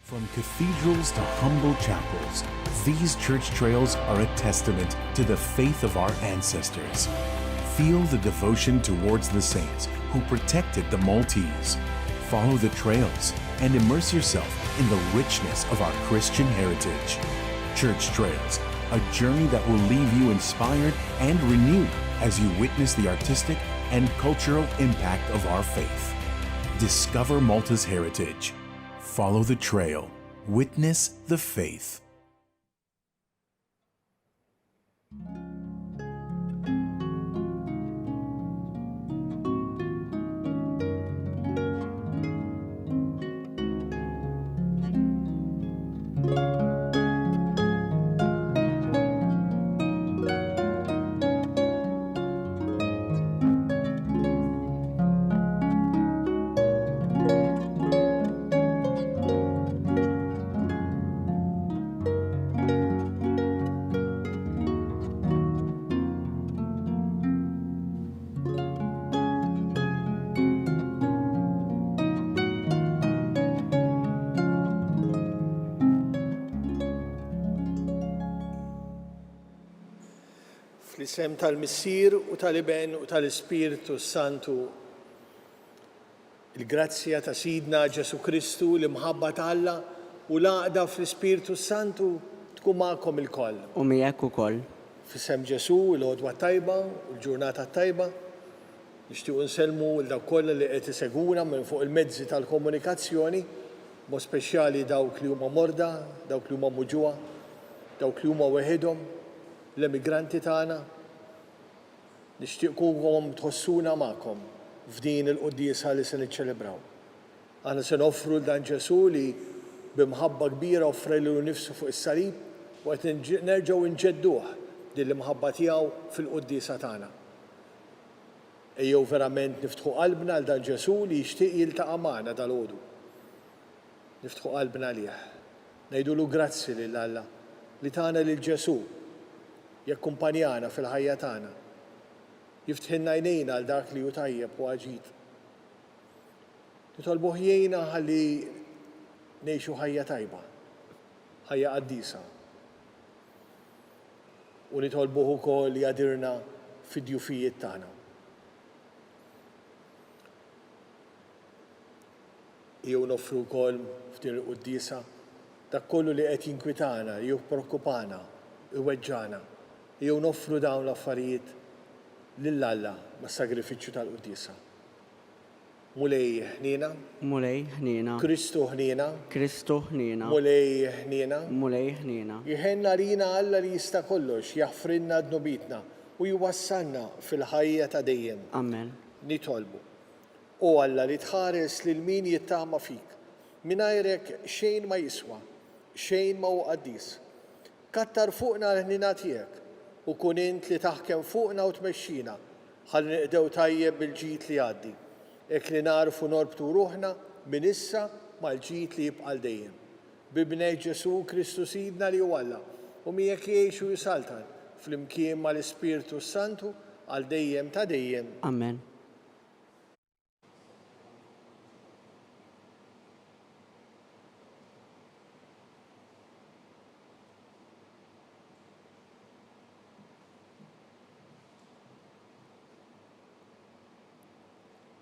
From cathedrals to humble chapels, these church trails are a testament to the faith of our ancestors. Feel the devotion towards the saints who protected the Maltese. Follow the trails and immerse yourself in the richness of our Christian heritage. Church Trails, a journey that will leave you inspired and renewed as you witness the artistic and cultural impact of our faith. Discover Malta's heritage. Follow the trail. Witness the faith. Fl-isem tal-Missier u tal-Iben u tal-Ispiritu Santu, il-grazzja ta' Sidna Ġesu Kristu li mħabba Alla u l-għaqda fl-Ispiritu Santu tkun magħkom ilkoll. U miegħek ukoll. F'isem Ġesu l-għodwa tajba u l-ġurnata tajba, nixtiequ nsellmu l dawk kollha li qed isegwuna minn fuq il-mezzi tal-komunikazzjoni, mod speċjali dawk li huma morda, dawk li huma muġuwa, dawk li huma weħidhom, l-emigranti tagħna, nixtieqkom tħossuna magħkom f'din il-quddiesa li se niċċelebraw. Aħna se noffru l dan Ġesu li b'imħabba kbira offra lilu nnifsu fuq is-salib u qed nerġgħu nġedduh din l-imħabba tiegħu fil-quddiesa tagħna. Ejjew verament niftħu qalbna għal dan Ġesu li jixtieq jiltaqa' magħna dalgħodu. Niftħu qalbna lih. Ngħidulu grazzi lil Alla li tagħna lil Ġesu jakkumpanjana fil-ħajja tagħna. Jiftħilna għajnejna għal dak li hu tajjeb u aġid. Nitolbuh jgħinna ħalli ngħixu ħajja tajba, ħajja qaddisa. U nitolbuh ukoll li jgħadirna fid-djufijiet tagħna. Jew noffru wkoll f'din il-quddiesa dak kollu li qed jinkwitana, jew preokkupana, iweġġana. Jew noffru dawn l-affarijiet lil Alla mas-sagrifiċċju tal-quddiesa. Mulej ħnina, Mulej ħnina, Kristu ħnina, Kristu ħnina, mulej ħnina, Mulej ħnina. Jħenna lina Alla li jista' kollox, jaħfrinna dnubitna u jwassalna fil-ħajja ta' dejjem. Amen. Nitolbu. U Alla li tħares lil min jittama fik, mingħajrek xejn ma jiswa, xejn ma hu qaddis. Kattar fuqna l-ħnina tiegħek u kun int li taħkem fuqna u tmexxina ħalli neqdew tajjeb bil-ġid li għaddi. Hekk li narfu norbtu ruħna minn issa mal-ġid li jibqa' dejjem. Bibnej Ġesu Kristu Sidna li hu Alla u miegħek jgħixu jisaltan flimkien mal-Ispiritu Santu għal dejjem ta' dejjem. Amen.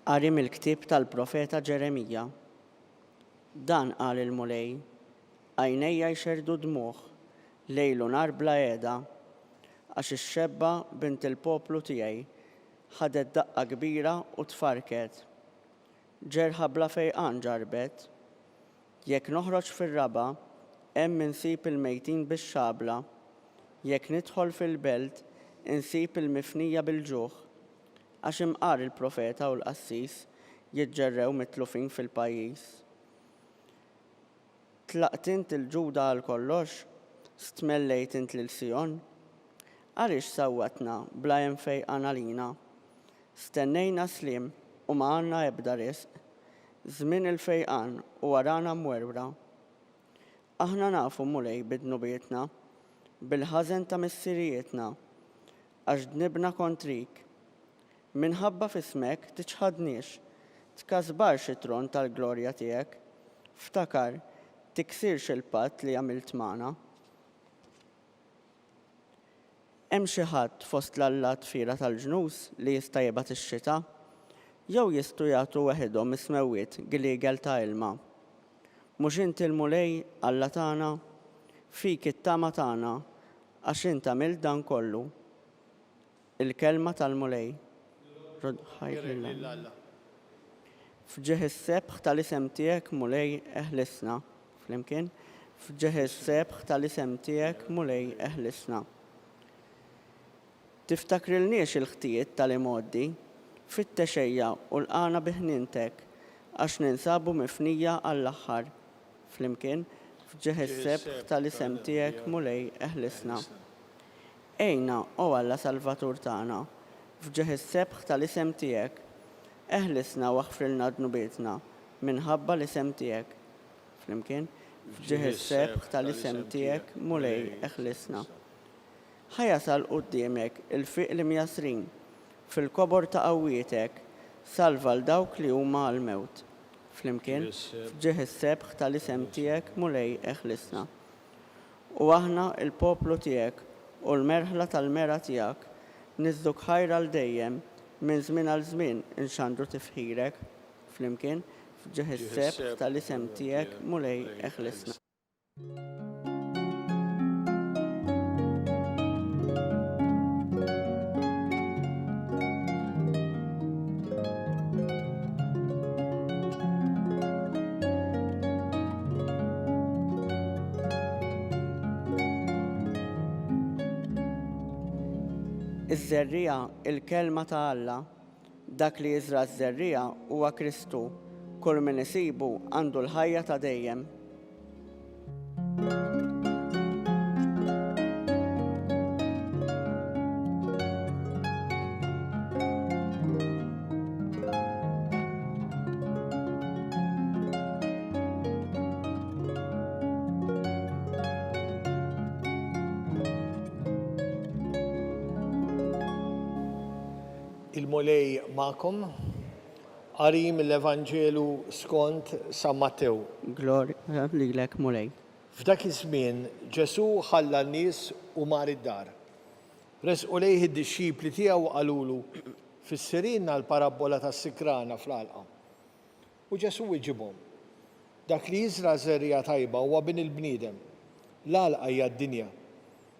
Qari mill-ktieb tal-profeta Ġeremija. Dan qal il-mulej, għajnejja jxerdu dmuħ, lejlu nar bla qiegħda, għax ix-xebba bint il-poplu tiegħi ħadet daqqa kbira u tfarket. Ġerħa bla fejqan ġarbet, jekk noħroġ fir-raba, hemm insib il-mejtin bix-xabla, jekk nidħol fil-belt, insib il-mifnija bil-ġuħ. Għax imqar il-profeta u l-qassis jiġġerrew mitlufin fil-pajjiż. Tlaqt int il-Ġuda għal kollox, stmellejt int lil Sion. Għaliex sawwatna bla hemm fejqan għalina. Stennejna slim u ma għandna ebda risq. Żmien il-fejqan u warana mwerwra. Aħna nafu mulej bid-nubietna, bil-ħażen ta' missirietna, għax dnibna kontrik. Minħabba f'ismek tiċħadniex, tkasbar xi tron tal-glorja tiegħek, ftakar tiksirx il-patt li għamilt magħna. Hemm xi ħadd fost l-alla tfira tal-ġnus li jista' jibgħat ix-xita, jew jistgħu jagħtu weħidhom ismewwiet gliegel ta' ilma. Mhux inti l-mulej Alla tagħna, fik it-tama tagħna għax int għamilt dan kollu. Il-kelma tal-mulej. Fġieħ is-sebħ tal-isem tiegħek mulej eħlisna. Flimkien, fġieħ is-sebħ tal-isem tiegħek mulej eħlisna. Tiftakrilniex il-ħtijiet tal-imoddi fit-texejja u l-qana biħnintek għax ninsabu mifnija għall-aħħar. Flimkien, fġieħ is-sebħ tal-isem tiegħek mulej eħlisna. Ejna u Alla Salvatur tagħna, fġieħ is-sebħ tal-isem tiegħek, eħlisna u aħfrilna dnubietna minħabba l-isem tiegħek. Flimkien, fġieħ is-sebħ tal-isem tiegħek mulej eħlisna. Ħajasal quddiemek il-fiq li mjasrin fil-kobor ta' qawwietek salva l-dawk li huma għall-mewt. Flimkien, fġieħ is-sebħ tal-isem tiegħek mulej eħlisna. U aħna il-poplu tiegħek u l-merħla tal-mera tiegħek niżduk ħajra l-dejjem minn żmien għal żmien inxandru tifħirek. Flimkien, fġieħ is-sebħ tal-isem tiegħek mulej eħlisna. Iż-żerrija, il-kelma ta' Alla, dak li jiżra ż-żerrija huwa Kristu, kull min isibu għandu l-ħajja ta' dejjem. Il-mulej ma'kom, qari mill-Evanġelu skont San Mattew. Glorja lilek mulej. F'dak iż-żmien Ġesu ħalla n-nies u mar id-dar. Resqu lejh id-dixxipli tiegħu qalulu fissirina l-parabola tas-sikrana fl-għalqa. U Ġesu iġibhom. Dak li jiżra żerrija tajba huwa bin il-bniedem. L-għalqa hija d-dinja.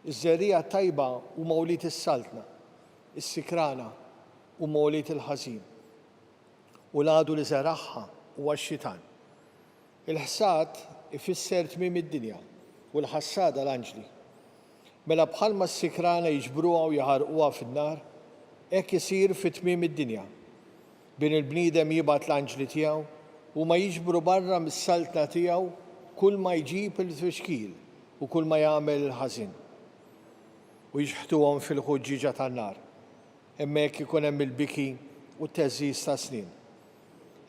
Iż-żerrija tajba huma mawlid is-saltna, is-sikrana u mawlid il-ħażin. U l-għadu li żaraħħa huwa x-xitan. Il-ħsad ifisser tmiem id-dinja u l-ħassada l-anġli. Mela bħalma s-sikrana jiġbruha u jaħarquha fin-nar, hekk isir fit-tmiem id-dinja. Bin il-bniedem jibgħat l-anġli tiegħu u ma jiġbru barra mis-saltna tiegħu kull ma jġib il-tfixkil u kull ma jagħmel il-ħażin. U jiġħtuhom fil-ħuġġiġa tan-nar. Hemmhekk ikun hemm il-biki u t-teżżiż ta' snin.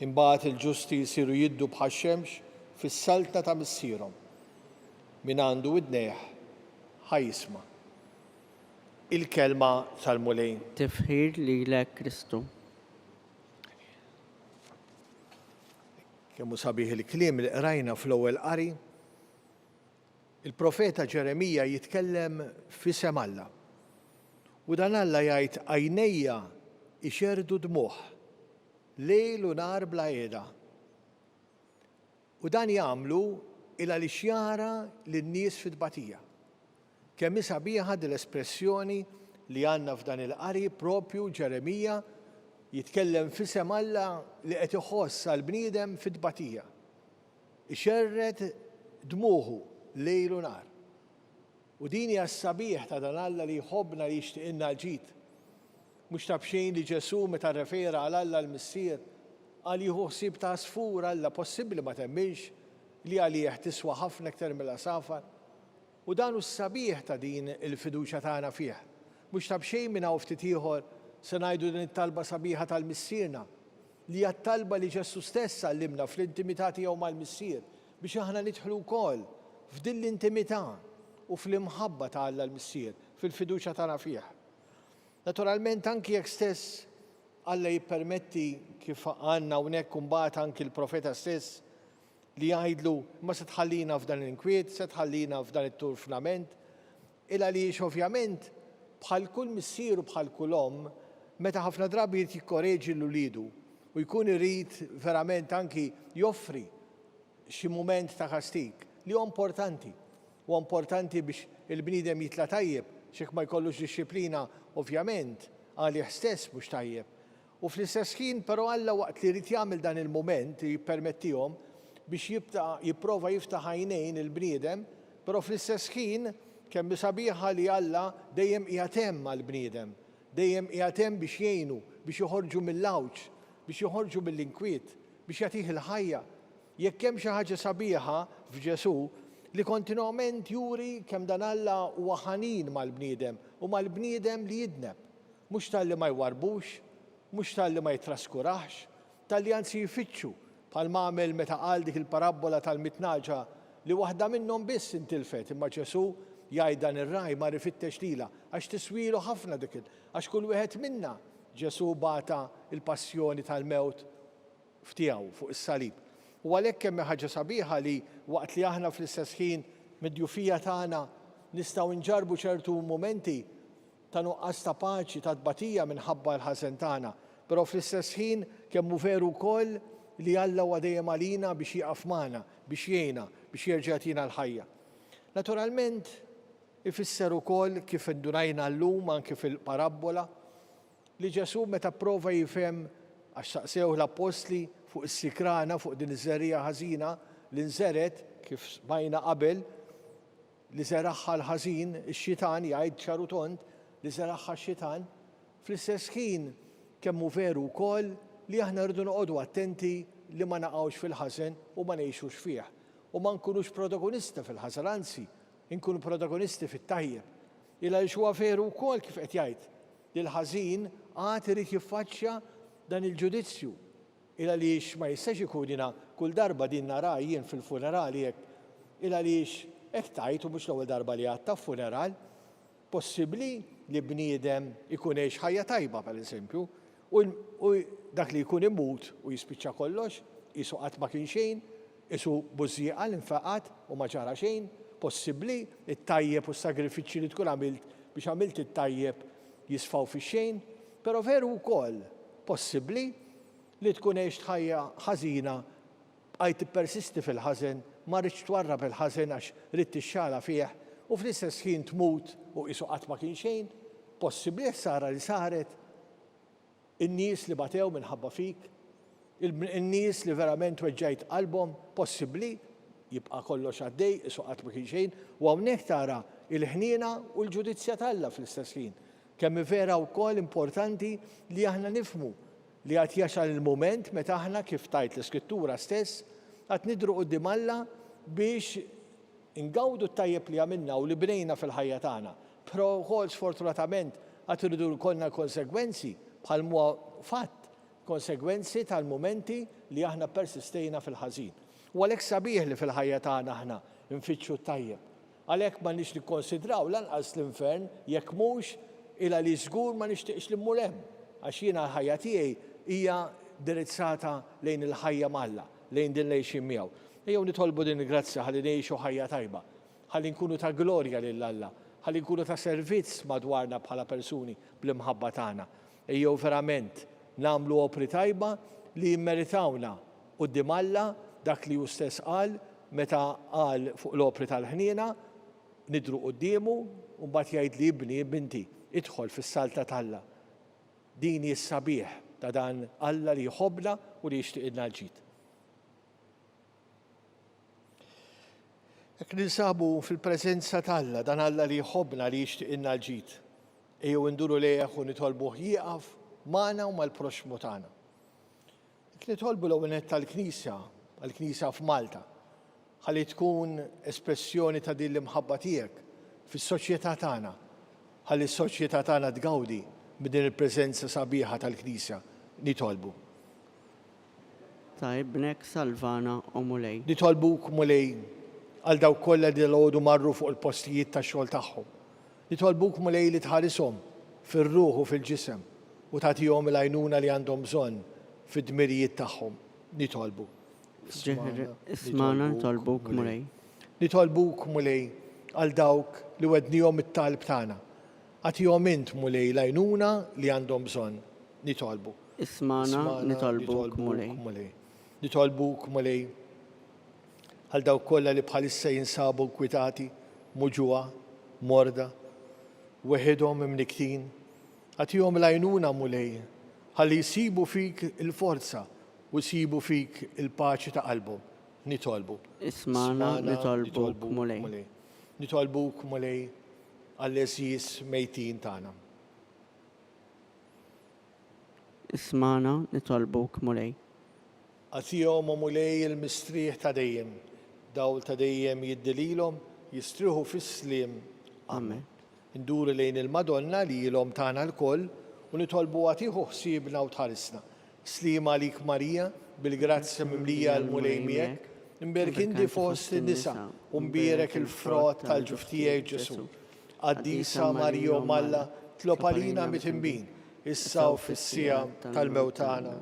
Imbagħad il-ġusti jsiru jiddu bħax-xemx fis-saltna ta' missierhom. Min għandu widnejh ħajjisma'. Il-kelma tal-mulej. Tifħir lilek Kristu. Kemm hu sabiħ il-kliem li qrajna fl-ewwel qari, il-profeta Ġeremija jitkellem f'isem Alla. U dan Alla jgħid għajnejja ixerdu dmuħ, lejl u nar bla qiegħda. U dan jagħmlu il għaliex jara lin-nies fit-tbatija. Kemm hi sabiħa l-espressjoni li għandna f'dan il-qari propju Ġeremija jitkellem f'isem Alla li qed iħoss għall-bniedem fit-tbatija. Ixerred dmuħu lejl u nar. U din hija s-sabiħ ta' dan Alla li jħobbna li jixtieqilna l-ġid. Mhux ta' bxejn li Ġesu meta rrefera għal Alla l-missier qal jieħu ħsieb ta' sfur Alla possibbli ma temmilx li għalih tiswa ħafna iktar mill-għasafar. U dan hu s-sabiħ ta' din il-fiduċja tagħna fih. Mhux ta' bxejn minn hawn ftit ieħor se ngħidu din it-talba sabiħa tal-missierna li hija t-talba li Ġesu stess għallimna fl-intimità tiegħu mal-missier biex aħna nidħlu wkoll f'din l-intimità u fl-imħabba ta' Alla l-missier, fil-fiduċja tagħna fih. Naturalment anki jekk stess Alla jippermetti kif għandna hawnhekk imbagħad anki l-profeta stess li jgħidlu ma se tħallina f'dan l-inkwiet, se tħallina f'dan it-turfnament. Illa li ovvjament bħal kull missier u bħal kull omm, meta ħafna drabi jrid jikkoreġi l-ulidu u jkun irid verament anki joffri xi mument ta' kastik li huwa importanti. Huwa importanti biex il-bniedem jitla tajjeb, x'hekk ma jkollux disċiplina ovvjament għalih stess mhux tajjeb. U fl-istess ħin però Alla waqt li jrid jagħmel dan il-mument jippermettihom biex jipprova jiftaħ għajnejn il-bniedem, però fl-istess ħin kemm sabiħa li Alla dejjem qiegħed hemm għall-bniedem, dejjem qiegħed hemm biex jgħinu, biex joħorġu mill-lawġ, biex joħorġu mill-inkwiet, biex jagħtih il-ħajja. Jekk hemm xi ħaġa sabiħa f'Ġesu li kontinwament juri kemm dan Alla huwa ħanin mal-bniedem u mal-bniedem li jidneb, mhux tal-li ma jwarbux, mhux tal-li ma jitraskuraħx, tal-li anzi jfittxu bħalma għamel meta qal dik il-parabola tal-mitnaġa li waħda minnhom biss intilfet, imma Ġesu jgħid dan ir-raj mar ifittex lilha għax tiswilu ħafna dik għax kull wieħed minna Ġesu bata il-passjoni tal-mewt f'tiegħu fuq is-salib. U għalhekk hemm ħaġa sabiħa li waqt li aħna fl-istess ħin mid-djufija tagħna nistgħu nġarbu ċertu momenti ta' nuqqas ta' paċi, ta' tbatija minħabba l-ħażen tagħna, però fl-istess ħin kemm hu veru wkoll li Alla huwa dejjem għalina biex jaqaf magħna, biex jgħinna, biex jerġa' jagħtina l-ħajja. Naturalment ifisser ukoll kif indunajna llum anke fil-parabola li Ġesu meta pprova jifhem għax saqsew l-apostli fuq is-sikrana fuq din iż-żerrija ħażina li nżeret kif smajna qabel li żeraħħa l-ħażin ix-xitan jgħid ċaru tont li żeraħħa x-xitan, fl-istess ħin kemm hu veru wkoll li aħna rridu noqogħdu attenti li ma naqgħux fil-ħażen u ma ngħixux fih u ma nkunux protagonista fil-ħażen, anzi nkunu protagonisti fit-tajjeb. Illa li huwa veru wkoll kif qed jgħid li l-ħażin għad irid jiffaċċja dan il-ġudizzju. Illa li ma jistax ikunina kull darba din nara jien fil-funerali hekk. Illa li hekk tajt u mhux l-ewwel darba li għatta f'funeral, possibbli li bniedem ikun għex ħajja tajba pereżempju, u dak li jkun imut u jispiċċa kollox, isu qatt ma kien xejn, isu bużieqa l-infaqat u ma ġara xejn, possibbli it-tajjeb u s-sagrifiċċji li tkun għamilt biex għamilt it-tajjeb jisfaw fix-xejn, però veru wkoll possibbli li tkun għext ħajja ħażina bqajt tippersisti fil-ħażen, ma rridx twarrab il-ħażen għax rid tixxala fih u fl-istess ħin tmut u qisu qatt ma kien xejn, possibbli sara li saret in-nies li batew minħabba fik, in-nies li verament weġġajt qalbhom, possibbli jibqa' kollox għaddej qisu qatt ma kien xejn u hawnhekk tara il-ħniena u l-ġudizzja talla fl-istess ħin. Kemm vera wkoll importanti li aħna nifhmu li għad jaxal il-moment meta aħna kif tajt l-Iskrittura stess għad nidru quddiem Alla biex ingawdu t-tajjeb li għamilna u li bnejna fil-ħajja tagħna. Però wkoll sfortunatament għad irridu jkollna konsegwenzi bħal huwa fatt, konsegwenzi tal-momenti li aħna persistejna fil-ħażin. U għalhekk sabiħ li fil-ħajja tagħna aħna nfittxu t-tajjeb. Għalhekk ma nix nikkonsidraw lanqas l-infern jekk mhux ila li żgur ma nixtieqx li mmur hemm għax jiena l-ħajja tiegħi hija dirizzata lejn il-ħajja mal-Alla, lejn din lejxin miegħu. Ejjew nitolbu din il-grazzja ħalli ngħixu ħajja tajba, ħalli nkunu ta' glorja lil Alla, ħalli nkunu ta' servizz madwarna bħala persuni bl-imħabba tagħna. Ejjew verament nagħmlu opri tajba li jimmeritawna quddiem Alla dak li hu stess qal meta qal fuq l-opri tal-ħniena nidru quddiemu u mbagħad jgħid li ibni binti idħol fis-salta tal-Alla. Din is-sabiħ ta' dan Alla li jħobbna u li jixtieqilna l-ġid. Jekk ninsabu fil-preżenza tal-Alla, dan Alla li jħobbna li jixtieqilna l-ġid, ejjew induru lejh u nitolbuh jieqaf magħna u mal-proxmu tagħna. Jekk nitolbu l-ewwel tal-Knisja, għall-Knisja f'Malta, ħalli tkun espressjoni ta' din l-imħabba tiegħek fis-soċjetà tagħna, ħalli s-soċjetà tagħna tgawdi b'din il-preżenza sabiħa tal-Knisja nitolbu. Ta' ibnek Salvana u Mulej. Nitolbuk Mulej għal dawk kollha li l-għodu marru fuq il-postijiet tax-xogħol tagħhom. Nitolbuk Mulej li tħarishom fir-ruħ u fil-ġisem u tagħtihom il-għajnuna li għandhom bżonn fid-dmirijiet tagħhom. Nitolbu. Ismana nitolbuk mulej. Nitolbuk mulej għal dawk li wednihom it-talb tagħna. Għatihom int mulej lajnuna li għandhom bżonn. Nitolbu. Ismana nitolbuk mulej. Nitolbuk mulej għal dawk kollha li bħalissa jinsabu kwitati, muġuwa, morda, weħidhom imniktin. Għatihom lajnuna mulej ħalli jsibu fik il-forza u jsibu fik il-paċi ta' qalbhom. Nitolbu. Ismana nitolbuk mulej. Nitolbuk mulej għall-eżis mejtin tagħna. Ismana nitolbuk mulej. Għatihom mulej il-mistrieħ ta' dejjem, dawl ta' dejjem jiddililhom jistrieħu fis-sliem. Amen. Induru lejn il-Madonna li ilhom tagħna l-koll u nitolbu għatiħu ħsiebna u tħarisna. Slima għalik Marija, bil-grazzja mimlija l-mulej miegħek, imberek indi fost in-nisa u mbierek il-frott tal-ġuftijek Ġesu. Qaddisa Marija u Malla, tlob għalina mit-imbin, issa u fis-sija tal-mewt tagħna.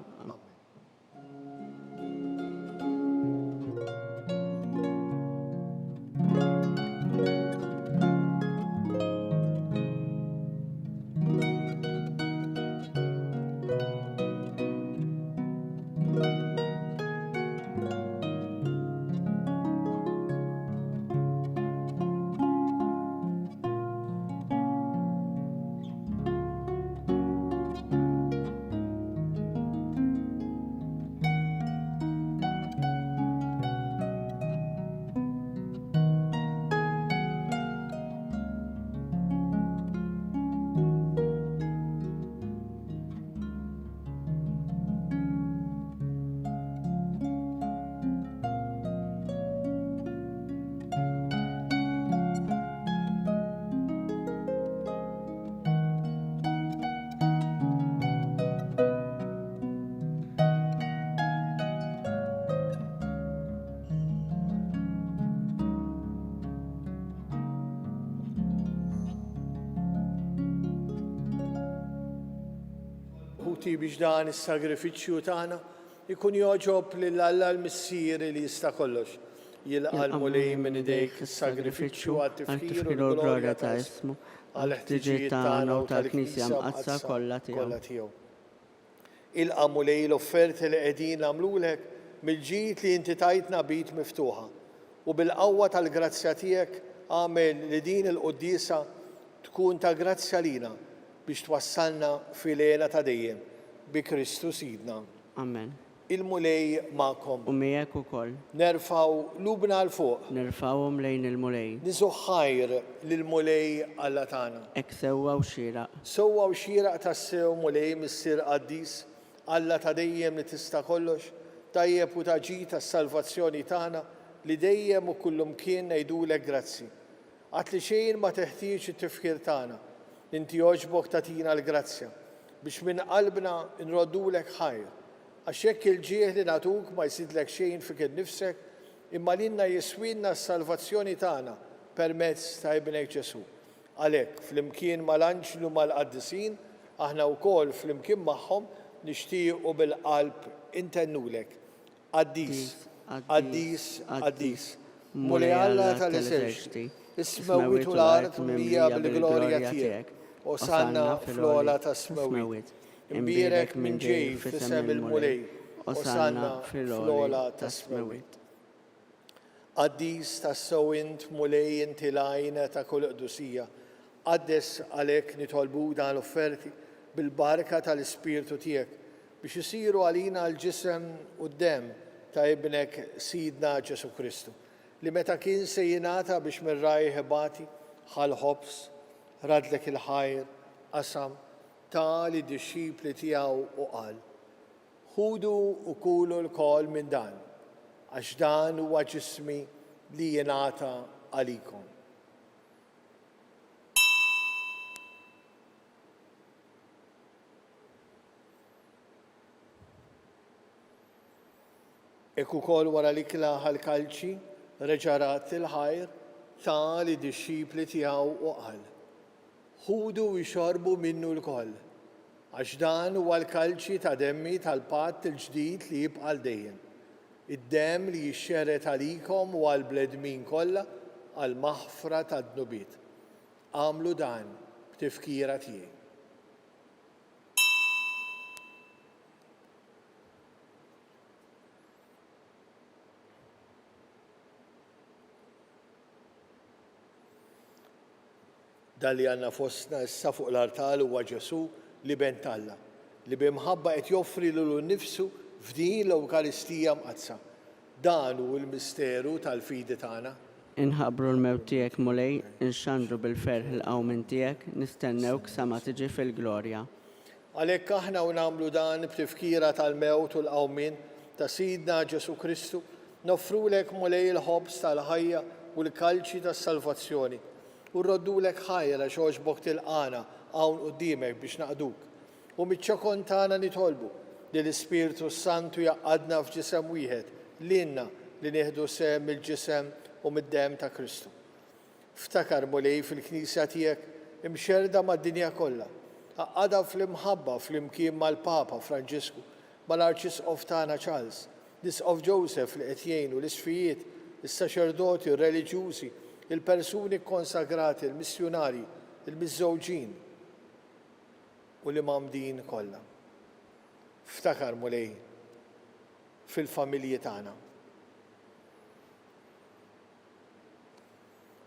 Biex dan is-sagrifiċċju tagħna ikun joġob lil Alla l-Missier li jista' kollox. Jilqa' l-mulej minn idejk is-sagrifiċċju għat-tifħir u l-glorja ta' ismu għall-ħtiġijiet tagħna u tal-Knisja mqazza kollha tiegħu. Ilqa' mulej l-offerti li qegħdin nagħmlulek mill-ġid li inti tajtna bit miftuħa u bil-qawwa tal-grazzja tiegħek għamel li din il-quddiesa tkun ta' grazzja lina biex twassalna fil-għena ta' dejjem bi Kristu Sidna. Amen. Il-mulej ma'kom. U miegħek ukoll. Nerfaw lubna l fuq. Nerfawhom lejn il-mulej. Nisu ħajr lill-mulej Alla tagħna. Ek sewwa u xieraq. Sewwa u xieraq tassew mulej missier qaddis Alla ta' dejjem li tista' kollox, tajjeb u taġi tas-salvazzjoni tagħna li dejjem u kullumkien ngħidulek grazzi. Għat li xejn ma teħtieġ it-tifkir tagħna. Inti jogħġbok tagħtina l-grazzja biex minn qalbna nroddulek ħajr. Għax hekk il-ġieħ li nagħtuk ma jsidlek xejn fik innifsek, imma lilna jiswinna s-salvazzjoni tagħna permezz ta' ibnek Ġesu. Għalhekk flimkien mal-anġlu mal-qaddisin, aħna wkoll flimkien magħhom nixtiequ bil-qalb intennulek. Qaddis, qaddis, qaddis. Mulej Alla tal-eżerċiti, ismewwit u l-art mija bil-glorja tiegħek. Osanna fl-ola ta' smewit. Imbierek minn ġej f'isem il-mulej. Osanna fl-ola ta' smewit. Qaddis ta' sewint mulej inti lajna ta' kull qdusija. Qaddes għalhekk nitolbu dan l-offerti bil-barka tal-Ispirtu tiegħek biex isiru għalina l-ġisem u d-dem ta' ibnek Sidna Ġesu Kristu li meta kien se jingħata biex mir-raj ħebati ħal-ħobs radlek il-ħajr, qasam, tali disċipli tiegħu u qal. Ħudu u kulu l-kol minn dan, għax dan huwa ġismi li jingħata għalikom. Ek ukoll wara l-ikla ħal-kalċi reġarat il-ħajr tali disċipli tiegħu u qal. Ħudu u jxorbu minnu l-koll, għax dan huwa l-kalċi ta' demmi tal-patt il-ġdid li jibqa' dejjem. id-dem li jixxerret għalikom u għal-bledmin kollha għal-maħfra tad-dnubiet. Għamlu dan b'tifkira tiegħi. Dan li għandna fostna issa fuq l-artal huwa Ġesu li ben Alla, li bimħabba qed joffri lilu nnifsu f'din l-Ewkaristija mqazza. Dan hu l-misteru tal-fidi tagħna. Inħabru l-mewt tiegħek mulej, inxandru bil-ferħ il-qawmin tiegħek, nistennewk sa ma tiġi fil-glorja. Għalhekk aħna u nagħmlu dan b'tifkira tal-mewt u l-qawmin ta' Sidna Ġesu Kristu, noffrulek mulej il-ħobs tal-ħajja u l-kalċi tas-salvazzjoni. U rroddulek ħajra xogħġbok tilqana hawn quddiemek biex naqduk. U miċ-ċokon tagħna nitolbu li l-Ispirtu Santu jaqgħadna f'ġisem wieħed lilna li nieħdu sehem mill-ġisem u mid-demm ta' Kristu. Ftakar mulej fil-Knisja tiegħek imxerda mad-dinja kollha. Għaqgħadha fl-imħabba fl-imkien mal-Papa Franġisku, mal-Arċisqof tagħna Charles, l-Isqof Joseph li qed jgħinu l-isfijiet, is-saċerdoti u r-reliġjużi, il-persuni konsagrati, il-missjonari, il-miżżewġin u l-imamdin kollha. Ftakar mulej fil-familji tagħna.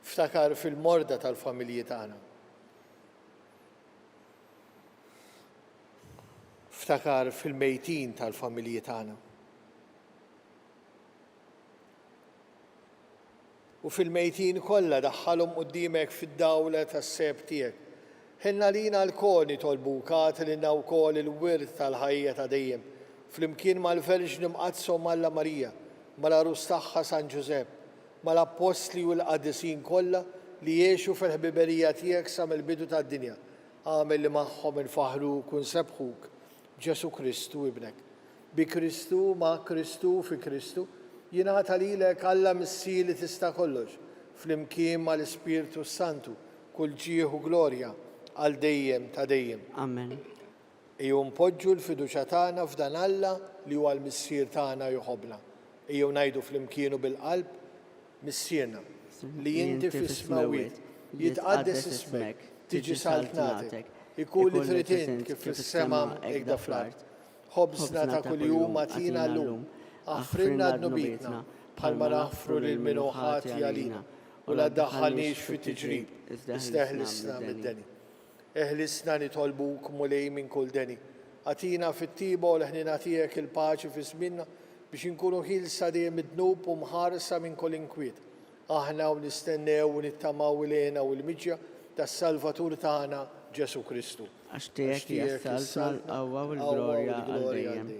Ftakar fil-morda tal-familji tagħna. Ftakar fil-mejtin tal-familji tagħna. U fil-mejtin kollha daħħalhom quddiemek fid-dawla tas-seb tiegħek. Ħinna lina l-kol nitolbuk għatilna wkoll il-wirt tal-ħajja ta' dejjem, flimkien mal-Verġni mqazza u Malla Marija, mal-arus tagħha San Ġusepp, mal-Apostli u l-Qaddisin kollha li jgħixu fil-ħbiberija tiegħek sa mill-bidu tad-dinja. Għamel li magħhom infaħruk u nsebħuk Ġesu Kristu ibnek. Bi Kristu, ma' Kristu, fi Kristu, jingħata lilek Alla Missir li tista' kollox, flimkien mal-Ispirtu Santu, kull ġieħ u glorja għal dejjem ta' dejjem. Amen. Ejjew npoġġu l-fiduċja tagħna f'dan Alla li huwa l-Missier tagħna joħobna. Ejjew ngħidu flimkien u bil-qalb, Missierna, li inti fis-smawiet, jitqaddes ismek, tiġi saltnatek, ikun li trid int kif fis-sema hekk fl-art. Ħobżna ta' kuljum agħtina llum, aħfrilna dnubitna bħalma naħfru lil min hu ħati għalina u la ddaħħalniex fit-tiġrib, iżda eħlisna mid-deni. Eħlisna nitolbuk mulej minn kull deni. Għatina fit-tiba u l-ħnina tiegħek il-paċi fi żmienna biex inkunu ħilsa dejjem id-dnub u mħarsa minn kull inkwiet. Aħna u nistennew u nittamaw ilejna u l-miġja tas-Salvatur tagħna Ġesu Kristu. Għax tiegħek jassalna l-qawwa u l-glorja għal dejjem.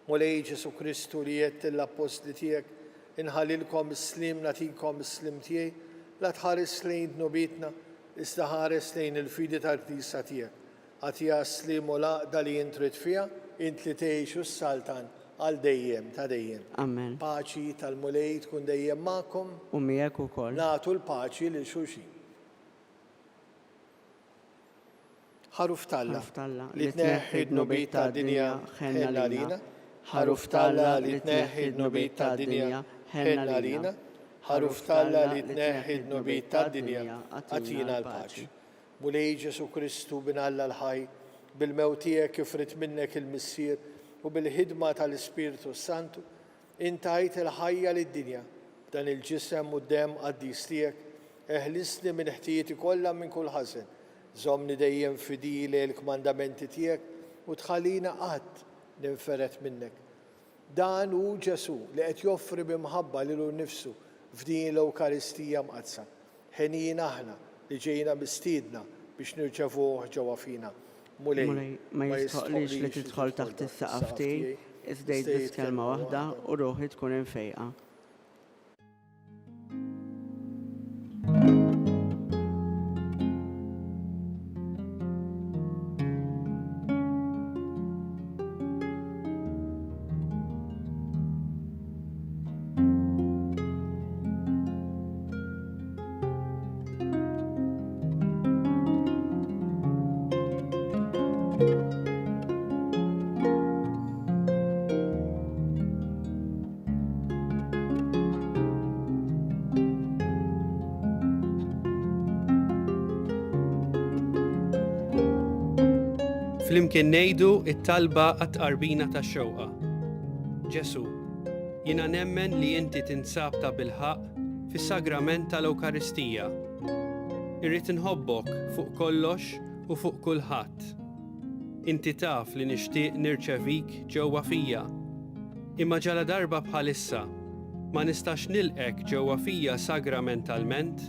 Mulej Ġesu Kristu li jgħid l-apostli tiegħek inħallilkom is-slim nagħtikom is-slim tiegħi, la tħares lejn dnubitna, iżda ħares lejn il-fidi tal-Knisja tiegħek. Għatija slim u laqda li jintrid fiha, int li tgħixu s-saltan għal dejjem ta' dejjem. Amen. Paċi tal-mulej tkun dejjem magħkom. U miegħek ukoll. Nagħtu l-paċi lil xulxin. Ħaruf Alla li tneħħi d-nubit tad-dinja ħenna lina. Ħaruf Alla li tneħħi d-nubit tad-dinja ħenna lina. Ħaruf Alla li tneħħi d-nubit tad-dinja għatina l-paċi. Mulej Ġesu Kristu bin Alla l-ħaj, bil-mewt tiegħek kif rid minnek il-Missier u bil-ħidma tal-Ispirtu Santu, intajt il-ħajja lid-dinja dan il-ġisem u d-dem qaddis tiegħek, eħlisni minn ħtijieti kollha minn kull ħażen. Żommni dejjem fidili l-kmandamenti tiegħek u tħallina qatt ninferet minnek. Dan hu Ġesu li qed joffri bimħabba lilu nnifsu f'din l-Ewkaristija mqazza. Ħenjin aħna li ġejna mistiedna biex nirċevuh ġewwa fina. Mulej ma jistħoqlix li tidħol taħt is-saqaf tiegħi, iżda jgħid kelma waħda u ruħi tkun infejqa. Flimkien ngħidu it-talba għat-qarbina tax-xewqa. Ġesu, jiena nemmen li inti tinsab ta' bilħaq fis-sagrament tal-Ewkaristija. Irrid inħobbok fuq kollox u fuq kulħadd. Inti taf li nixtieq nirċevik ġewwa fija. Imma ġala darba bħalissa ma nistax nilqek ġewwa fija sagramentalment,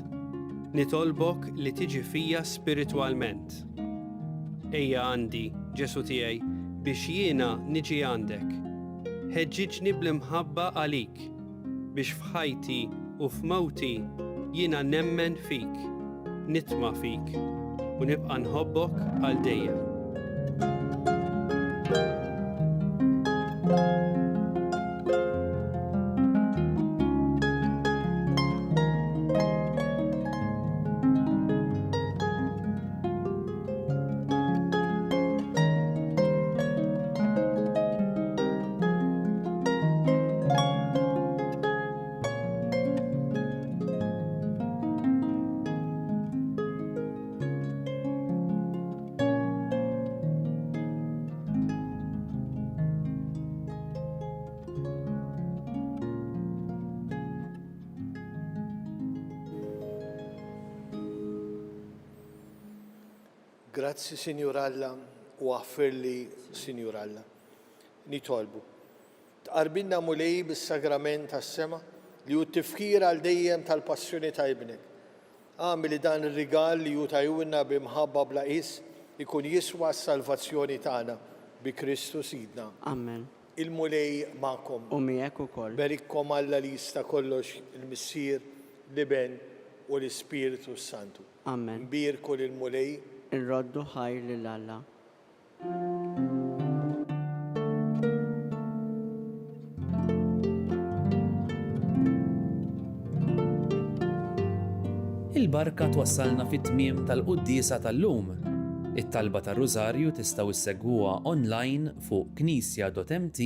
nitolbok li tiġi fija spiritwalment. Ejja għandi, Ġesu tiegħi, biex jiena niġi għandek. Ħeġġiġni bl-imħabba għalik, biex f'ħajti u f'mawti jiena nemmen fik, nitma' fik u nibqa' nħobbok għal dejjem. Grazzi, Sinjur Alla, u għaffirli, Sinjur Alla. Nitolbu. Tqarbinna mulej bis-sagrament tas-sema li hu t-tifkir għal dejjem tal-passjoni ta' ibnek. Għamli dan ir-rigal li hu tajunna b'imħabba bla qis ikun jiswa s-salvazzjoni tagħna bi Kristu Sidna. Amen. Il-mulej magħkom. U miegħek ukoll. Berikkom Alla li jista' kollox il-Missier, l-Iben u l-Ispiritu Santu. Amen. Nbirku lill-mulej. Irroddu ħajr lil Alla. Il-barka twassalna fit-tmiem tal-quddiesa tal-lum. It-talba tar-Rużarju tistgħu issegwuha online fuq knisja.mt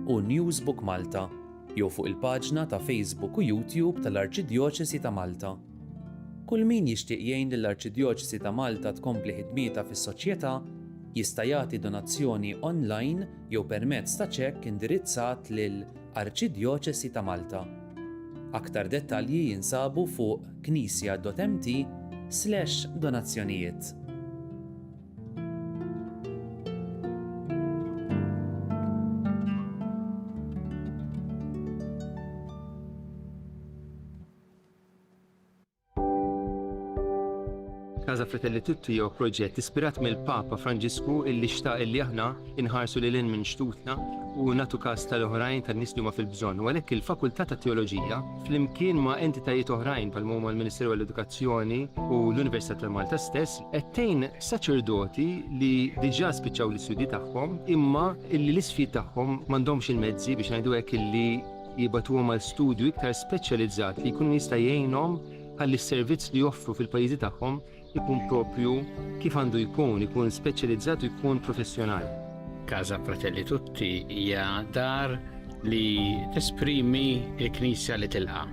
u Newsbook Malta jew fuq il-paġna ta' Facebook u YouTube tal-Arċidjoċesi ta' Malta. Kull min jixtieq jgħin lill-Arċidjoċesi ta' Malta tkompli ħidmietha fis-soċjetà jista' jagħti donazzjoni online jew permezz ta' ċekk indirizzat lil Arċidjoċesi ta' Malta. Aktar dettalji jinsabu fuq knisja.mt/donazzjonijiet. Casa Fratelli Tutti jew proġett ispirat mill-Papa Franġisku illi xtaq illi aħna inħarsu lil minn xtutna u nagħtu każ tal-oħrajn tan-nies li huma fil-bżonn. U għalhekk il-Fakultà ta' Teoloġija flimkien ma' entitajiet oħrajn bħal huma l-Ministeru għall-Edukazzjoni u l-Università ta' Malta stess qed tgħin saċerdoti li diġà spiċċaw l-istudji tagħhom imma illi l-isfid tagħhom m'għandhomx il-mezzi biex ngħidu hekk illi jibatuhom għal studju iktar speċjalizzat li jkun jista' jgħinhom ħalli s-servizz li joffru fil-pajjiżi tagħhom ikun propju kif għandu ikun speċjalizzat u jkun professjonali. Casa Fratelli Tutti hija dar li tesprimi l-Knisja li tilqa'.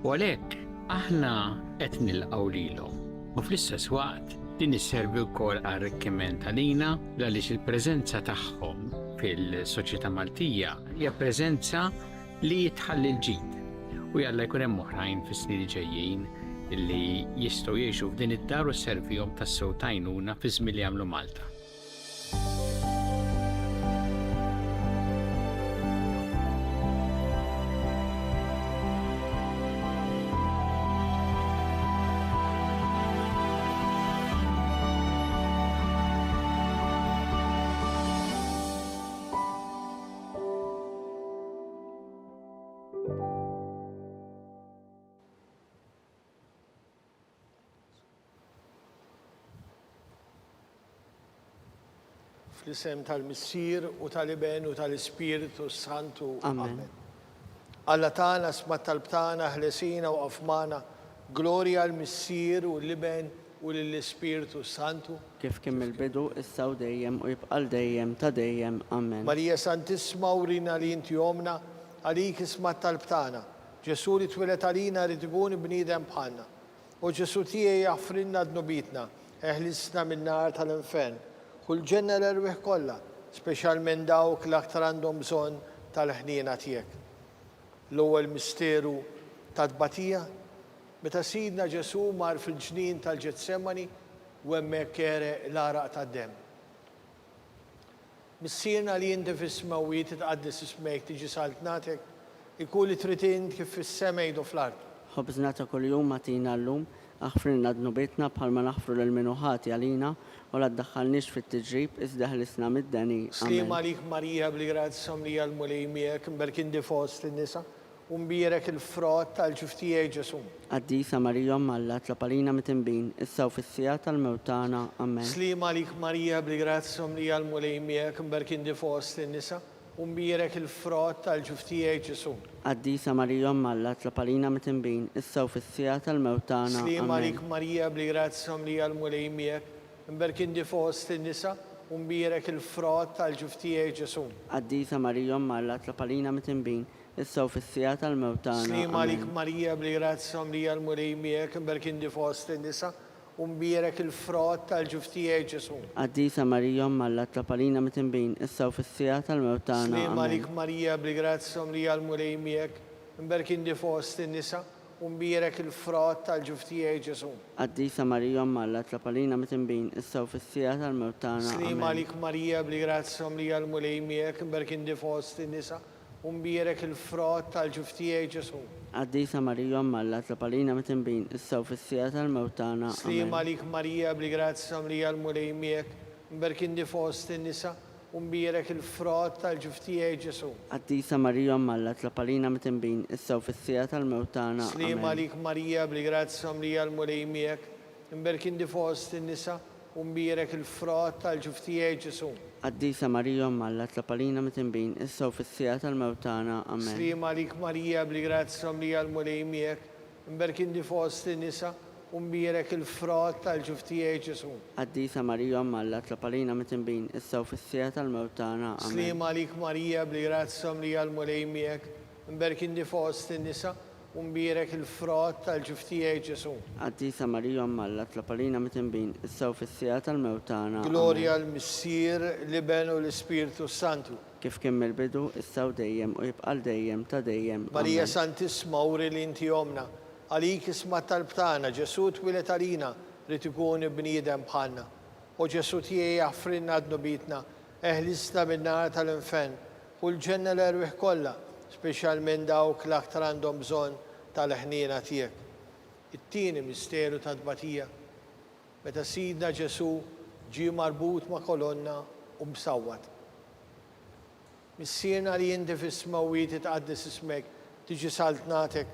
U għalhekk aħna qed nilqgħu lilhom. U fl-istess waqt din isservi wkoll għar-arricchiment għalina għaliex il-preżenza tagħhom fil-soċjetà Maltija hija preżenza li tħalli l-ġid. U jalla jkun hemm oħrajn fis-snin ġejjin illi jistgħu jgħixu f'din id-dar u sservihom tas-sew tajnuna fi żmien li jagħmlu Malta. Fl-isem tal-Missier u tal-Iben u tal-Ispiritu Santu. Amen. Alla tagħna smat tal-btana ħlesina u qafmana, glorja l-Missier u l-Iben u l-Ispiritu Santu. Kif kien mill-bidu issa u dejjem u jibqa' dejjem ta' dejjem. Amen. Marija Santisma urina li inti jomna, għalik ismat tal-btana. Ġesu li twilet għalina rid ikun bniedem bħalna. U Ġesu tiegħi jaffrinna d-nubitna, eħlisna min-nar tal-infern. Kull ġenna l-erwieħ kollha, speċjalment dawk l-aktar għandhom bżonn tal-ħniena tiegħek. L-ewwel misteru ta' tbatija, meta Sidna Ġesu mar fil-ġnien tal-Ġetsemani u hemmhekk kereq l-araq tad-demm. Missierna li inti fis-smawiet titqaddis ismejk tiġi saltnatek, ikun li trid int kif fis-sema jgħidu fl-ard. خبزنا كل يوم أعطينا اللوم أغفرنا ذنوبنا بحال ما نغفر للمنوحات علينا ولا تدخلنيش في التجريب إذ هلسنا مدني Slim آمين. għalik Marija bli-grazza mlija l-mulejmiek, mberkin di fost l-nisa, umbirek il-frott tal-ġuftijaj ġesu. قديسة مريم الله تلبالينا متنبين إسا وفي السياط الموتانا آمين. Slim għalik Marija bli-grazza mlija l-mulejmiek, mberkin di fost l-nisa, umbirek il-frott tal-ġuftijaj ġesu. قديسة مريم الله تلبالينا متنبين إسا وفي السياط الموتانا Slim آمين. għalik Marija bli-grazza mlija l-mulejmiek, mberkin di fost l-nisa, umbirek il-frott tal-ġuftijaj ġesu. قديسة مريم الله تلبالينا متنبين إسا وفي السياط الموتانا Slim għalik آمين. Marija bli-grazza mlija l-mulejmiek, mberkin di fost l-nisa, umbirek il-frott tal-ġuftijaj ġesu. قديسة مريم الله تلبالينا متنبين إسا وفي السياط الموتانا Slim آمين. għalik Marija bli-grazza mlija l-mulejmiek, mberkin di fost l-nisa, umbirek il-frott tal-ġuftijaj ġesu. قديسة مريم الله تلبالينا متنبين إسا وفي السياط الموتانا Slim آمين. għalik Marija bli-grazza mlija l-mulejmiek, mberkin di fost l-nisa, umbirek il-frott tal-ġuftijaj ġesu. قديسة مريم الله تلبالينا متنبين إسا وفي السياط الموتانا Slim آمين. għalik Marija bli-grazza mlija l-mulejmiek, mberkin di fost l-nisa, umbirek il-frott tal-ġuftijaj ġesu. قديسة مريم الله تلبالينا متنبين إسا وفي السياط الموتانا Slim آمين. għalik Marija bli-grazza mlija l-mulejmiek, mberkin di fost l-nisa, umbirek il-frott tal-ġuftijaj ġesu. قديسة مريم الله تلبالينا متنبين إسا وفي السياط الموتانا آمين. Slim għalik Marija bli-grazza mlija l-mulejmiek, mberkin di fost l-nisa, umbirek il-frott tal-ġuftijaj ġesu. قديسة مريم الله تلبالينا متنبين إسا وفي السياط الموتانا آمين. Slim għalik Marija bli-grazza mlija l-mulejmiek, mberkin di fost l-nisa, umbirek il-frott tal-ġuftijaj ġesu. قديسة مريم الله تلبالينا متنبين إسا وفي السياط الموتانا آمين. Gloria l-Missir, l-Iben u l-Spiritu Santu. كيف كمل بدو إسا وديم ويبقى الديم تديم Marija آمين. Santisma uri li inti jomna, għalik isma tal-btana, Ġesu twilet għalina li tikun bniedem bħalna. U Ġesu tiegħi jaffrinna d-nubitna, eħlisna min-nar tal-infen, u l-ġenna l-erwieħ kollha, speċjalment dawk l-aktar għandhom bżonn tal-ħniena tiegħek. It-tieni misteru ta' tbatija, meta Sidna Ġesu ġie marbut ma' kolonna u msawwat. Missierna li inti fis-smawiet titqaddis ismek, tiġi saltnatek,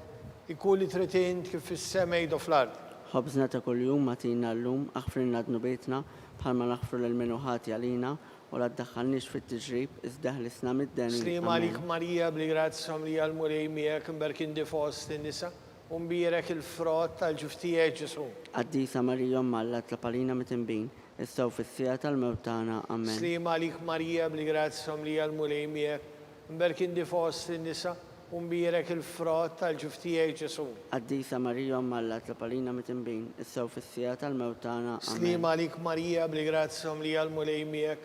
ikun li trid int kif fis-sema jgħidu fl-ard. خبزنا كل يوم أعطينا اللوم أغفرنا ذنوبنا بحال ما نغفر للمنوحات علينا ولا تدخلنيش في التجريب إذ دهلسنا مدني Slim آمين. għalik Marija bli-grazza mlija l-mulejmiek, mberkin di fost l-nisa, umbirek il-frott tal-ġuftijaj ġesu. قديسة مريم الله تلبالينا متنبين إسا وفي السياط الموتانا آمين. Slim għalik Marija bli-grazza mlija l-mulejmiek, mberkin di fost l-nisa, umbirek il-frott tal-ġuftijaj ġesu. قديسة مريم الله تلبالينا متنبين إسا وفي السياط الموتانا Slim آمين. għalik Marija bli-grazza mlija l-mulejmiek,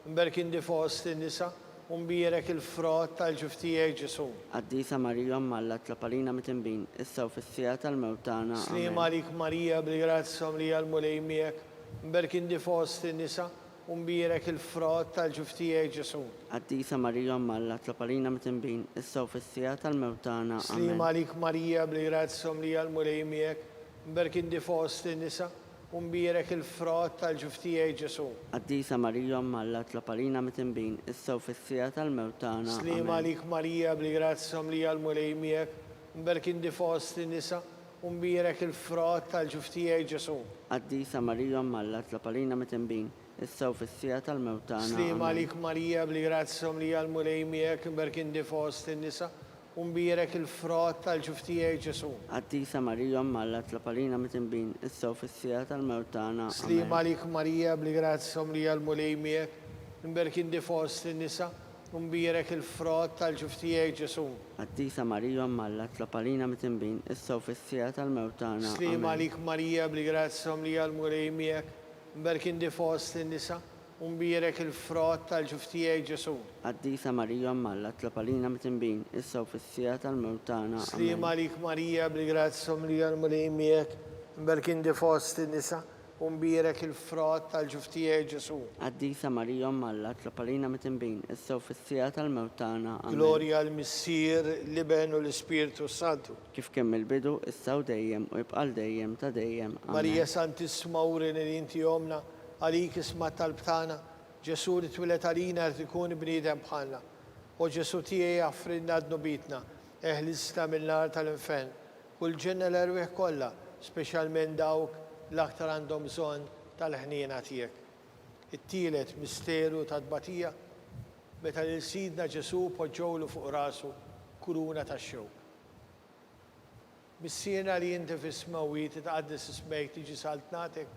mberkin di fost l-nisa, umbirek il-frott tal-ġuftijaj ġesu. قديسة مريم الله تلبالينا متنبين إسا وفي السياط الموتانا Slim آمين. għalik Marija bli-grazza mlija l-mulejmiek, mberkin di fost l-nisa, umbirek il-frott tal-ġuftijaj ġesu. قديسة مريم الله تلبالينا متنبين إسا وفي السياط الموتانا Slim آمين. għalik Marija bli-grazza mlija l-mulejmiek, mberkin di fost l-nisa, umbirek il-frott tal-ġuftijaj ġesu. قديسة مريم الله تلبالينا متنبين إسا وفي السياط الموتانا Slim آمين. għalik Marija bli-grazza mlija l-mulejmiek, mberkin di fost l-nisa, umbirek il-frott tal-ġuftijaj ġesu. قديسة مريم الله تلبالينا متنبين إسا وفي السياط الموتانا Slim آمين. għalik Marija bli-grazza mlija l-mulejmiek, mberkin di fost l-nisa, umbirek il-frott tal-ġuftijaj ġesu. قديسة مريم الله تلبالينا متنبين إسا وفي السياط الموتانا Slim آمين. għalik Marija bli-grazza mlija l-mulejmiek, mberkin di fost l-nisa, umbirek il-frott tal-ġuftijaj ġesu. قديسة مريم الله تلبالينا متنبين إسا وفي السياط الموتانا Slim آمين. għalik Marija bli-grazza mlija l-mulejmiek, mberkin di fost l-nisa, u mbierek il-frott tal-ġuftijaj Ġesu. Qaddisa Marija Malla, tlapalina mitimbin, issa u fissija tal-mewtana. Slima lik Marija, bil-grazzi Marija l-mulejmiek, mberkin di fost nisa, u mbierek il-frott tal-ġuftijaj Ġesu. Qaddisa Marija Malla, tlapalina mitimbin, issa u fissija tal-mewtana. Gloria l-Missir, l-Iben u l-Spiritu Santu. Kif kemm il-bidu, issa u dejjem u jibqal dejjem ta' dejjem. Marija Santissima urin il-inti jomna, għalik isma tal-btana, Ġesu li twilet għalina rtikun bnidem bħalna. U Ġesu tijaj għafrinna d-nubitna, eħlisna mill-nar tal-infen. Kull ġenna l-erwieħ kolla, specialment dawk l-aktar għandhom bżonn tal-ħnina tiegħek. It-tielet misteru ta' tbatija, meta l-sidna Ġesu poġġowlu fuq rasu kuruna tax-xewk. Missierna li jinti fis-smawi titqaddis ismejk tiġi saltnatek,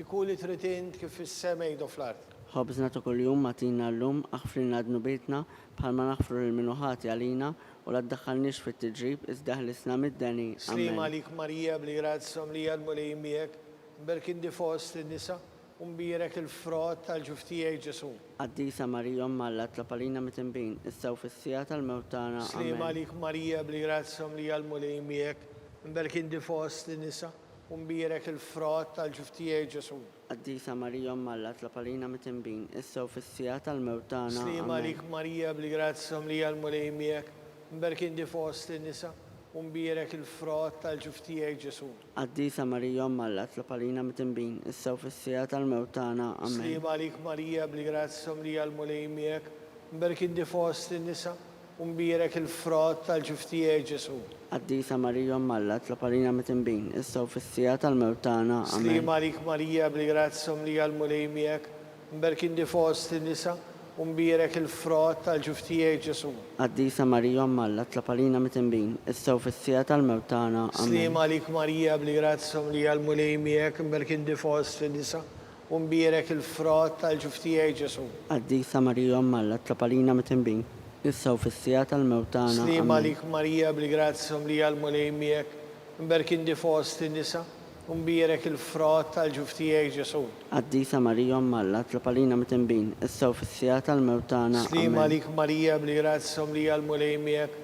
ikun li tritint kif fis-sema jgħidu fl-art. Ħobżna ta' kull-jum matina l-lum, aħfrinna d-nubitna, bħalma naħfru l-minuħati għalina u la ddaħħalniex fit-tiġrib iżdaħlisna mid-deni. Slima lik Marija bli-grazzom li għal-mulejmiek, berkin di fost n-nisa, umbirek il-frott tal-ġuftijaj Ġesu. Qaddisa Marija Malla, tlapalina mitimbin, issa u fissija tal-mewtana. Slima lik Marija bli-grazzom li għal-mulejmiek, berkin di fost n-nisa, umbirek il-frott tal-ġuftijaj Ġesu. Qaddisa Marija Malla, tlapalina mitimbin, issa u fissija tal-mewtana. Slima lik Marija bli-grazzom li għal-mulejmiek, berkin di fost n-nisa, umbirek il-frott tal-ġuftijaj Ġesu. Qaddisa Marija Malla, tlapalina mitimbin, issa u fissija tal-mewtana. Slima lik Marija bli-grazzom li għal-mulejmiek, berkin di fost n-nisa, umbirek il-frott tal-ġuftijaj Ġesu. Qaddisa Marija Malla, tlapalina mitimbin, issa u fissija tal-mewtana. Slima lik Marija bli-grazzom li għal-mulejmiek, berkin di fost n-nisa, umbirek il-frott tal-ġuftijaj Ġesu. Qaddisa Marija Malla, tlapalina mitimbin, issa u fissija tal-mewtana. Slima lik Marija bli-grazzom li għal-mulejmiek, berkin di fost n-nisa, umbirek il-frott tal-ġuftijaj Ġesu. Qaddisa Marija Malla, tlapalina mitimbin, issa u fissija tal-mewtana. Slima lik Marija bli-grazzom li għal-mulejmiek, berkin di fost n-nisa, umbirek il-frott tal-ġuftijaj Ġesu. Qaddisa Marija Malla, tlapalina mitimbin, issa u fissija tal-mewtana. Slima lik Marija bli-grazzom li għal-mulejmiek,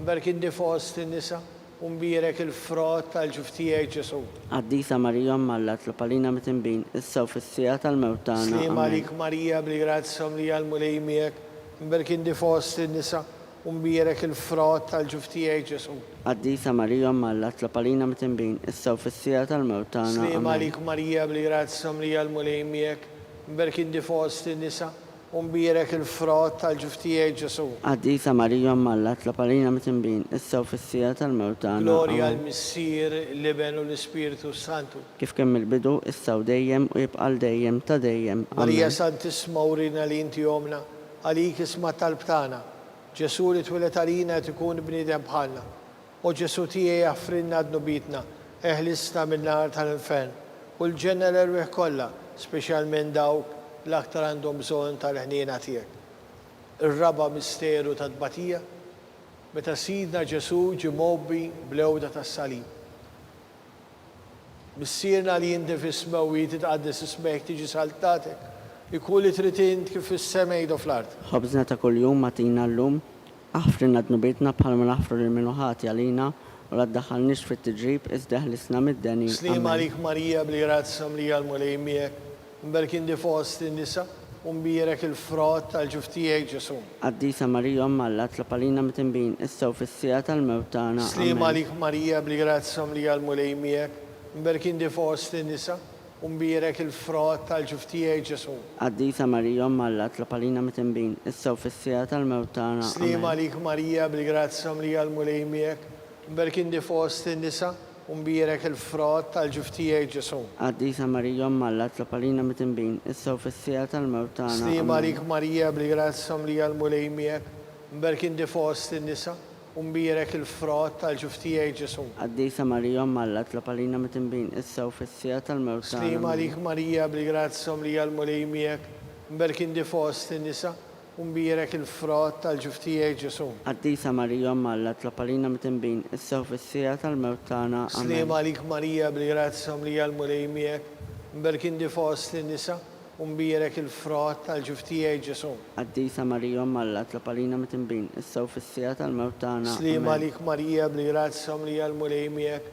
berkin di fost n-nisa, umbirek il-frott tal-ġuftijaj Ġesu. Qaddisa Marija Malla, tlapalina mitimbin, issa u fissija tal-mewtana. Slima lik Marija bli-grazzom li għal-mulejmiek, berkin di fost n-nisa, umbirek il-frott tal-ġuftijaj Ġesu. Qaddisa Marija Malla, tlapalina mitimbin, issa u fissija tal-mewtana. Slima lik Marija bli-grazzom li għal-mulejmiek, berkin di fost n-nisa, umbirek il-frott tal-ġuftijaj Ġesu. Qaddisa Marija Malla, tlapalina mitimbin, issa u fissija tal-mewtana. Gloria al-Missir, l-Iben u l-Spiritu Santu. Kif kemm il-bidu, issa u dejjem u jibqal dejjem ta' dejjem. Marija Santissima urina li inti jomna, għalik isma tal-btana, Ġesu li twilet għalina tikun bnidem bħalna. U Ġesu tijaj għafrinna d-nubitna, eħlisna mill-nar tal-infen. U l-ġenna l-erwieħ kolla, specialment dawk l-aktar għandhom bżonn tal-ħnina tiegħek. Ir-raba misteru ta' tbatija, meta sidna Ġesu ġie mobbi bl-ewda tas-salib. Missierna li jinti fis-smawi titqaddis ismejk tiġi saltatek, ikun li tritint kif fis-sema jgħidu fl-art. Ħobżna ta' kull-jum matina l-lum, aħfrinna d-nubitna bħalma naħfru l-minuħati għalina u la ddaħħalniex fit-tiġrib iżdaħlisna mid-deni. Slima lik Marija bli-grazzom li għal-mulejmiek, berkin di fost n-nisa, umbirek il-frott tal-ġuftijaj Ġesu. Qaddisa Marija Malla, tlapalina mitimbin, issa u fissija tal-mewtana. Slima lik Marija bli-grazzom li għal-mulejmiek, berkin di fost n-nisa, umbirek il-frott tal-ġuftijaj Ġesu. Qaddisa Marija Malla, tlapalina mitimbin, issa u fissija tal-mewtana. Slima lik Marija bli-grazzom li għal-mulejmiek, berkin di fost n-nisa, umbirek il-frott tal-ġuftijaj Ġesu. Qaddisa Marija Malla, tlapalina mitimbin, issa u fissija tal-mewtana. Slima lik Marija bli-grazzom li għal-mulejmiek, berkin di fost n-nisa, umbirek il-frott tal-ġuftijaj Ġesu. Qaddisa Marija Malla, tlapalina mitimbin, issa u fissija tal-mewtana. Slima lik Marija bli-grazzom li għal-mulejmiek, berkin di fost n-nisa, umbirek il-frott tal-ġuftijaj Ġesu. Qaddisa Marija Malla, tlapalina mitimbin, issa u fissija tal-mewtana. Slima lik Marija bli-grazzom li għal-mulejmiek, berkin di fost n-nisa, u mbierek il-frott tal-ġuf tiegħi Ġesu. Qaddisa Marija Omma Alla, tlapalina mit-tinbin, issa u fis-sija tal-mewt tagħna. Slima Amen. għalik Marija bli-grazza mlija l-mulej miegħek,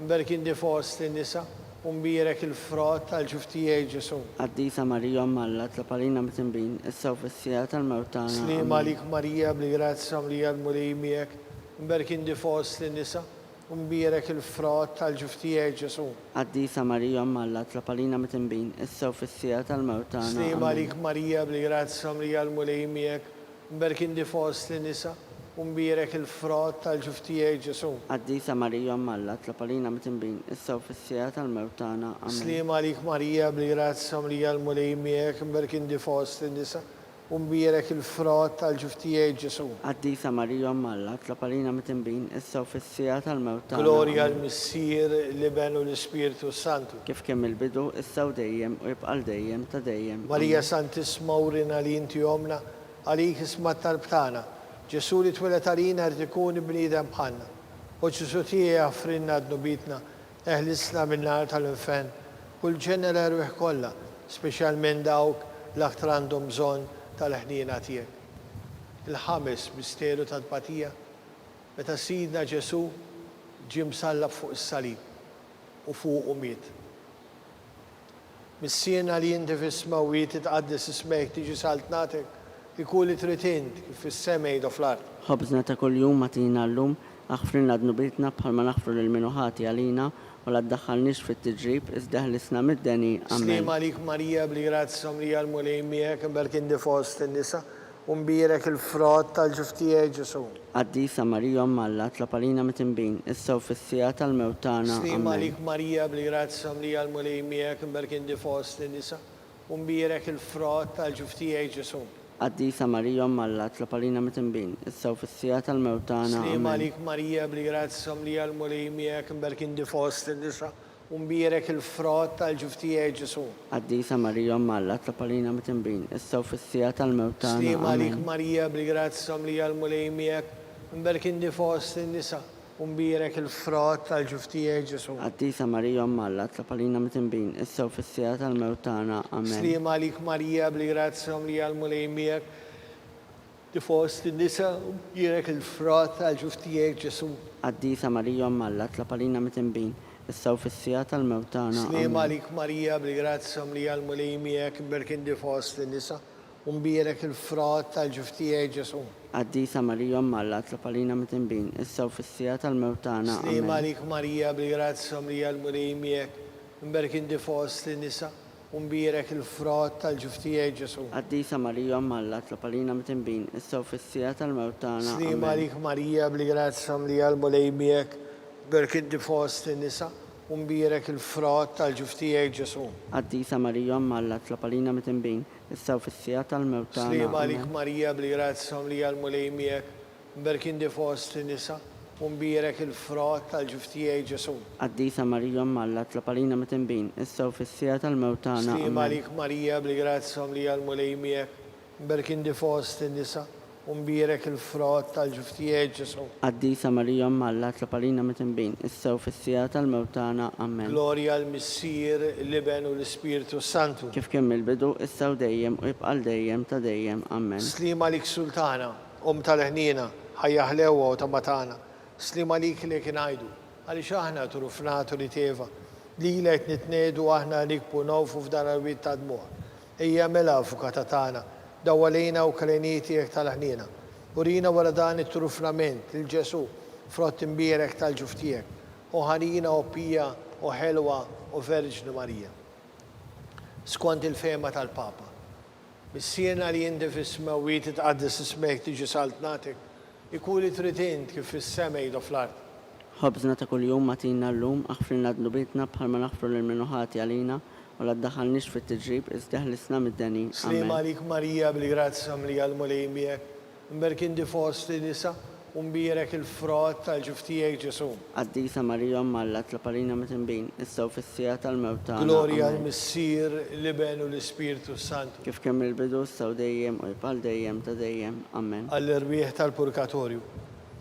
mberek inti fost in-nisa u mbierek il-frott tal-ġuf tiegħi Ġesu. Qaddisa Marija Omma Alla, tlapalina mit-tinbin, issa u fis-sija tal-mewt tagħna. Slima għalik Marija bli-grazza mlija l-mulej miegħek, mberek inti fost in-nisa u mbierek il-frott tal-ġuf tiegħi Ġesu. Qaddisa Marija Omma Alla, tlapalina mit-tinbin, issa u fis-sija tal-mewt tagħna. Slima għalik Marija bli-grazza mlija l-mulej miegħek, mberek inti fost in-nisa u mbierek il-frott tal-ġuf tiegħi Ġesu. Qaddisa Marija Omma Alla, tlapalina mit-tinbin, issa u fis-sija tal-mewt tagħna. Amen. Slima għalik Marija bli-grazza mlija l-mulej miegħek, mberek inti fost in-nisa u mbierek il-frott tal-ġuf tiegħi Ġesu. Qaddisa Marija Omma Alla, tlapalina mit-tinbin, issa u fis-sija tal-mewt tagħna. Glorja l-Missier, l-Iben u l-Ispiritu Santu. Kif kemm il-bidu, issa u dejjem u jibqa' dejjem ta' dejjem. Marija Santisma urina li inti omna, għalik isma tal-btana. Ġesu li twelet għalina rrid ikun bniedem bħalna. U Ġesu tiegħi għafrinna d-nubitna, eħlisna min-nar tal-infen, kull ġenera rwieħ kollha, speċjalment dawk l-aktar għandhom bżonn tal-ħnina tiegħek. Il-ħames misteru tal-patija, meta Sidna Ġesu ġie msallab fuq is-salib u fuq u miet. Missiena li inti fis-smawiet titqaddis ismek tiġi saltnatek, ikun li trid int kif fis-semej u fl-ard. Ħobżna ta' kuljum matina llum, aħfrinna d-nubitna bħalma naħfru lil-minuħati għalina u la ddaħħalniex fit-tiġrib iżda ħlisna mid-deni. Amen. Slima għalik Marija bli-grazza mlija l-mulej miegħek, mberek inti fost in-nisa u mbierek il-frott tal-ġuf tiegħi Ġesu. Qaddisa Marija Omma Alla, tlapalina mit-tinbin, issa u fis-sija tal-mewt tagħna. Slima Amen. għalik Marija bli-grazza mlija l-mulej miegħek, mberek inti fost in-nisa u mbierek il-frott tal-ġuf tiegħi Ġesu. Qaddisa Marija Omma Alla, tlapalina mit-tinbin, issa u fis-sija tal-mewt tagħna. Slima Amen. għalik Marija bli-grazza mlija l-mulej miegħek, mberek inti fost in-nisa u mbierek il-frott tal-ġuf tiegħi Ġesu. Qaddisa Marija Omma Alla, tlapalina mit-tinbin, issa u fis-sija tal-mewt tagħna. Slima għalik Amen. Marija bli-grazza mlija l-mulej miegħek, mberek inti fost in-nisa u mbierek il-frott tal-ġuf tiegħi Ġesu. Qaddisa Marija Omma Alla, tlapalina mit-tinbin, issa u fis-sija tal-mewt tagħna. Amen. Slima għalik Marija bli-grazza mlija l-mulej miegħek, ti fost in-nisa u mbierek il-frott tal-ġuf tiegħi Ġesu. Qaddisa Marija Omma Alla, tlapalina mit-tinbin, issa u fis-sija tal-mewt tagħna. Slima Amen. għalik Marija bli-grazza mlija l-mulej miegħek, mberek inti fost in-nisa u mbierek il-frott tal-ġuf tiegħi Ġesu. Qaddisa Marija Omma Alla, tlapalina mit-tinbin, issa u fis-sija tal-mewt tagħna. Slima Amen. għalik Marija bli-grazza mlija l-mulej miegħek, mberek inti fost in-nisa u mbierek il-frott tal-ġuf tiegħi Ġesu. Qaddisa Marija Omma Alla, tlapalina mit-tinbin, issa u fis-sija tal-mewt tagħna. Slima Amen. għalik Marija bli-grazza mlija l-mulej miegħek, mberek inti fost in-nisa u mbierek il-frott tal-ġuf tiegħi Ġesu. Qaddisa Marija Omma Alla, tlapalina mit-tinbin, issa u fis-sija tal-mewt tagħna. Slima għalik Amen. Marija bli-grazza mlija l-mulej miegħek, mberek inti fost in-nisa u mbierek il-frott tal-ġuf tiegħi Ġesu. Qaddisa Marija Omma Alla, tlapalina mit-tinbin, issa u fis-sija tal-mewt tagħna. Slima Amen. għalik Marija bli-grazza mlija l-mulej miegħek, mberek inti fost in-nisa u mbierek il-frott tal-ġuf tiegħi Ġesu. Qaddisa Marija Omma Alla, tlapalina mit-tinbin, issa u fis-sija tal-mewt tagħna. Amen. Glorja l-Missier, l-Iben u l-Ispiritu Santu. Kif kemm il-bidu, issa u dejjem u jibqa' dejjem ta' dejjem. Amen. Slima għalik Sultana, tal-ħnina, ħajja ħlewa u ta' matana. Slima għalik li kien għajdu, għaliex aħna turufnatu li teva, li l-għet nitnedu aħna nikbu nawfu f'dan għal-wit ta' dmuħ. Ija mela avukata tagħna, dawalejna u kaleniti tal-ħnina. Urina wara dan it-turufnament, il-Ġesu, frott imbierek tal-ġuf tiegħek, u ħanina u pija u ħelwa u Verġni Marija. Skont il-fema tal-Papa, missiena li inti fis-smawiet titqaddis ismek tiġi saltnatek, ikun li trid int kif fis-semej u fl-ard. Ħobżna ta' kuljum matina llum, aħfrinna d-nubitna bħalma naħfru lil-minuħati għalina u la ddaħħalniex fit-tiġrib iżda ħlisna mid-deni. Slima għalik Marija bli-grazza mlija l-mulej miegħek, mberek inti fost in-nisa u mbierek il-frott tal-ġuf tiegħi Ġesu. Qaddisa Marija Omma Alla, tlapalina mit-tinbin, issa u fis-sija tal-mewt tagħna. Glorja Amen. l-Missier, l-Iben u l-Ispiritu Santu. Kif kemm il-bidu, issa u dejjem u jibqa' dejjem ta' dejjem. Amen. Għall-irwieħ tal-Purgatorju.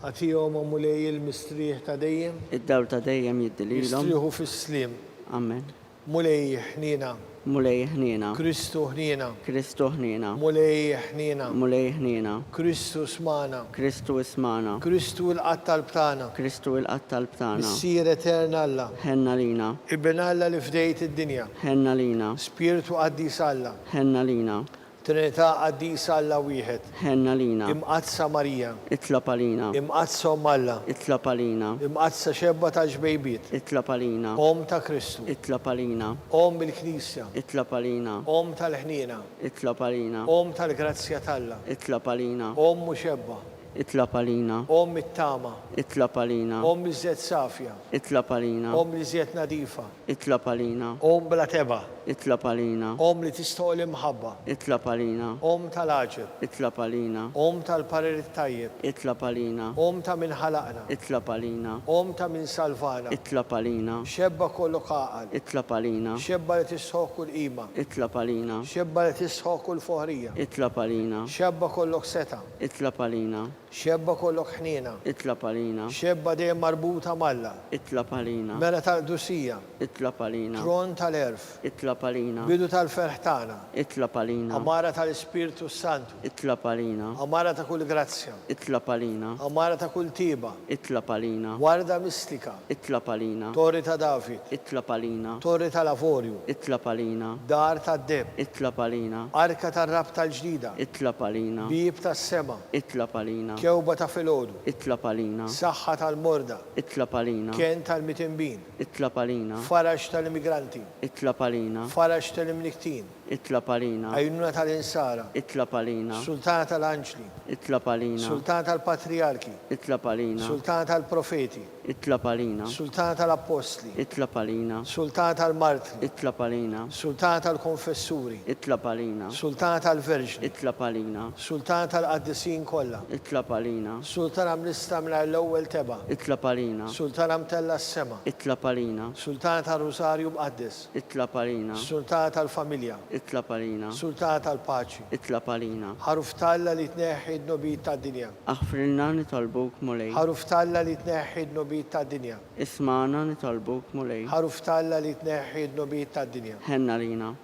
Għatihom u mulej il-mistrieħ ta' dejjem, Id-dawl ta' dejjem jiddililhom. jistrieħu fis-slim. Amen. Mulej ħnina mulej ħnina, Kristu ħnina, Kristu ħnina, mulej ħnina, mulej ħnina, Kristu smana, Kristu ismana, Kristu l-qattal btana, Kristu il-qattal btana, Sir eterna Alla, ħenna lina, Ibn Alla li fdejt id-dinja, ħenna lina, Spiritu qaddis Alla, ħenna lina, Trinità qaddis Alla wieħed, ħenna lina, imqazza Marija, itlob għalina, imqazza Alla, itlob għalina, imqazza xebba ta' ġbejbiet, itlob għalina, Om ta' Kristu, itlob għalina, Om bil-Knisja, itlob għalina, Om tal-ħnina, itlob għalina, Om tal-grazzja talla, itlob għalina, Om muxebba, itlob għalina, Om it-tama, itlob għalina, Om li żiet safja, itlob għalina, Om li żiet nadifa, itlob għalina, Om bla teba, itlob għalina, Om li tistoqol imħabba, itlob għalina, Om tal-aġeb, itlob għalina, Om tal-parir tajjeb, itlob għalina, Om ta' min ħalaqna, itlob għalina, Om ta' min salvana, itlob għalina, xebba kollu qaqal, itlob għalina, xebba li tisħoq kull qima, itlob għalina, xebba li tisħoq kull foħrija, itlob għalina, xebba kollok seta, itlob għalina, xebba kollok ħnina, itlob għalina, xebba dejjem marbuta malla, itlob għalina, mela tal-dusija, itlob għalina, tron tal-erf, itlob għalina, bidu tal-ferħtana, itlob għalina, amara tal-Ispiritu Santu, itlob għalina, amara ta' kull grazzja, itlob għalina, amara ta' kull tiba, itlob għalina, warda mistika, itlob għalina, torri ta' David, itlob għalina, torri tal-Avorju, itlob għalina, dar tad-deb, itlob għalina, arka tar-rab tal-ġdida, itlob għalina, bib tas-sema, itlob għalina, kewba ta' filgħodu, itlob għalina, saħħa tal-morda, itlob għalina, kien tal-mitimbin, itlob għalina, farax tal-immigranti, itlob għalina, farax tal-imniktin, itlob għalina, għajnuna tal-insara, itlob għalina, sultana tal-anġli, itlob għalina, sultana tal-patriarki, itlob għalina, sultana tal-profeti, itlob għalina, sultana tal-apostli, itlob għalina, sultana tal-martri, itlob għalina, sultana tal-konfessuri, itlob għalina, sultana tal-verġni, itlob għalina, sultana tal-qaddisin kollha, itlob għalina, sultana mlista minn l-ewwel teba, itlob għalina, sultana mtella s-sema, itlob għalina, sultana tal-Rosarju mqaddis, itlob għalina, sultana tal-familja, itlob għalina, sultana tal-paċi, itlob għalina, ħaruf talla li tneħħi d-nobit tad-dinja, aħfrilna nitolbuk mulej, ħaruf talla li tneħħi d-nobit tad-dinja, ismana nitolbuk mulej, ħaruf talla li tneħħi d-nobit tad-dinja. ħenna lina,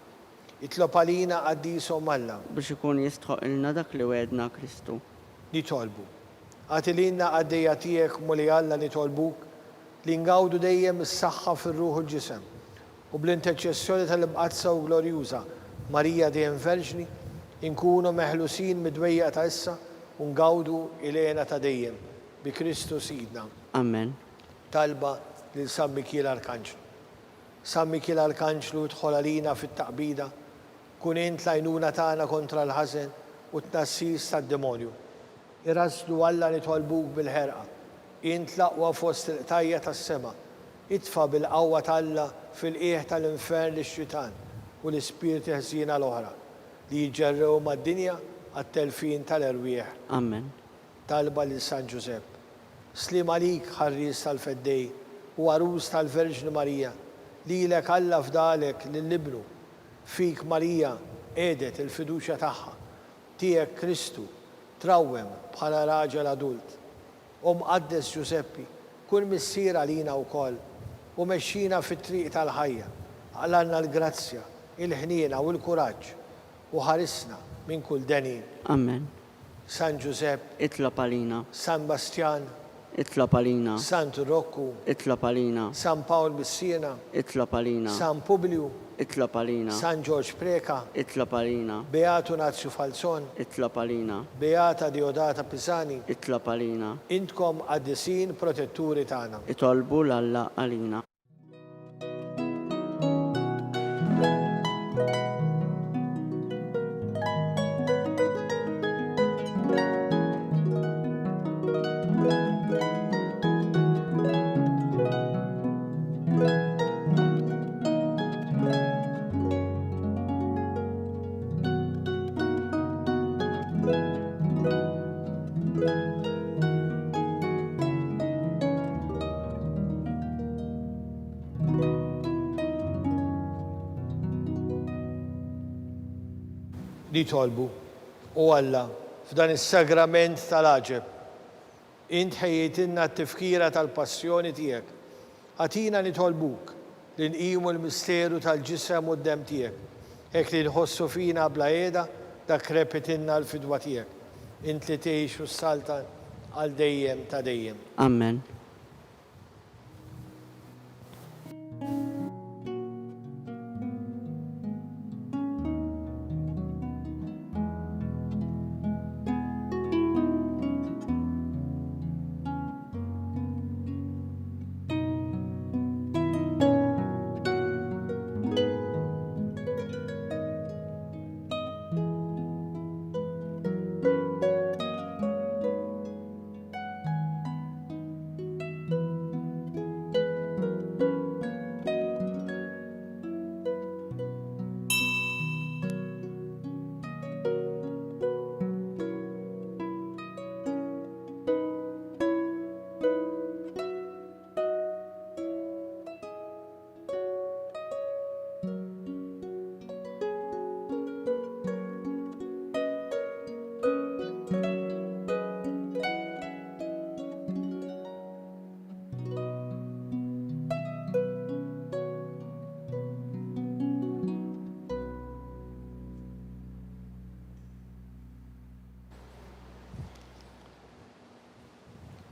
Itlob għalina qaddisom Alla, biex ikun jistħoq ilna dak li wedna Kristu. nitolbu. Għatilina għaddejja tiegħek muli Alla nitolbuk li ngawdu dejjem is-saħħa fir-ruħ u l-ġisem u bl-interċessjoni tal-ibqazza u glorjuża Marija dejjem Verġni inkunu meħlusin mid-dwejja ta' issa u ngawdu ilena ta' dejjem bi Kristu Sidna. Amen. Talba lil San Mikiel Arkanġlu. San Mikiel Arkanġlu dħol għalina fit-taqbida, kun int l-għajnuna tagħna kontra l-ħażen u t-nassis tad-demonju. Iraslu Alla nitolbuk bil-ħerqa, int l-aqwa fost il-qtajja tas-sema, itfa bil-qawwa Alla fil-qiegħ tal-infern lix-xitan u l-ispirti ħżiena l-oħra li jġerrew mad-dinja għat-telfin tal-erwieħ. Amen. Talba lil San Ġusepp. Slim għalik ħarris tal-feddej u għarus tal-Verġni Marija, lilek Alla fdalek lill-libnu, fik Marija edet il-fiduċja tagħha, tiegħek Kristu trawwem bħala raġel adult. Qaddes Ġuseppi, kun missier għalina wkoll u mexxina fit-triq tal-ħajja, għallanna l-grazzja, il-ħniena u l-kuraġġ u ħarisna minn kull denin. Amen. San Ġusepp, Itlob għalina, San Bastjan, itlob għalina, Sant Rokku, itlob għalina, San Pawl Bissina, itlob għalina, San Publiu, itlob għalina, San George Preka, itlob għalina, Beatu Nazju Falzon, itlob għalina, Beata Diodata Pisani, itlob għalina, intkom għaddisin protetturi tagħna. itolbu l-Alla għalina. Nitolbu u Alla f'dan is-sagrament tal-aġeb. Int ħejjitilna t-tifkira tal-passjoni tiegħek. Għatina nitolbuk li nqimu l-misteru tal-ġisem u d-dem tiegħek. Hekk li nħossu fina bla qiegħda dak repetinna l-fidwa tiegħek. Int li tgħix u s-saltan għal dejjem ta' dejjem. Amen.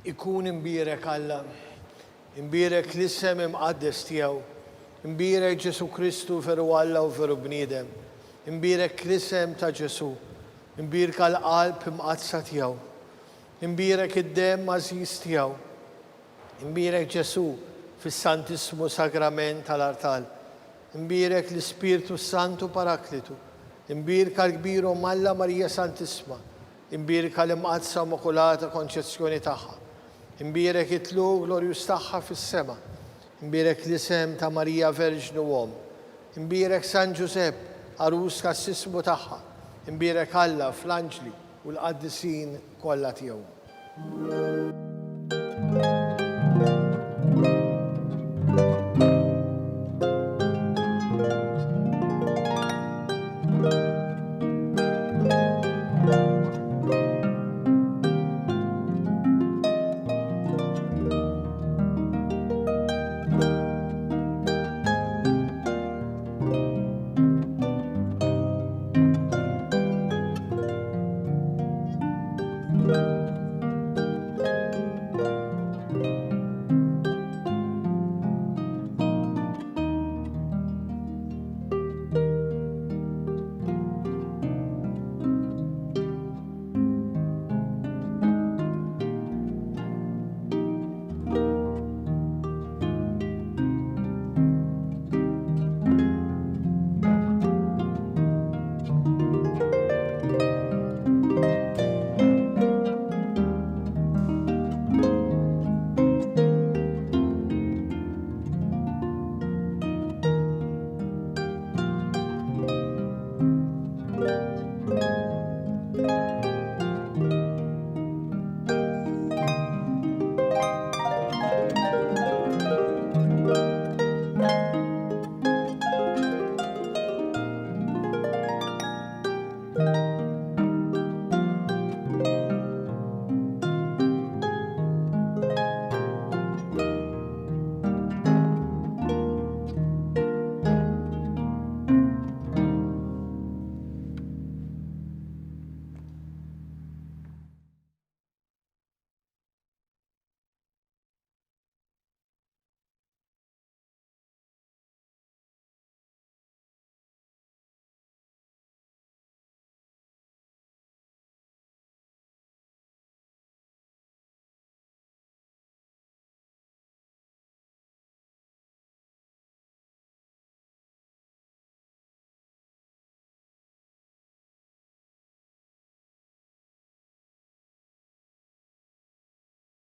Ikun imbierek Alla, imbierek l-isem imqaddes tiegħu, imbierek Ġesu Kristu veru Alla u veru bniedem, imbierek l-isem ta' Ġesu, imbierek għal-qalb imqazza tiegħu, imbierek id-dem mażiż tiegħu, imbierek Ġesu fis-Santissimu Sagrament tal-Artal, imbierek l-Ispirtu Santu Paraklitu, imbierek għal-kbiru Malla Marija Santissima, imbierek għal-imqazza Immakulata Konċezzjoni tagħha, imbierek itlu glorjus tagħha fis-sema, imbierek l-isem ta' Marija Verġnu Uom, imbierek San Ġusepp arus kas-sismu tagħha, imbierek Alla fl-anġli u l-qaddisin kollha tiegħu.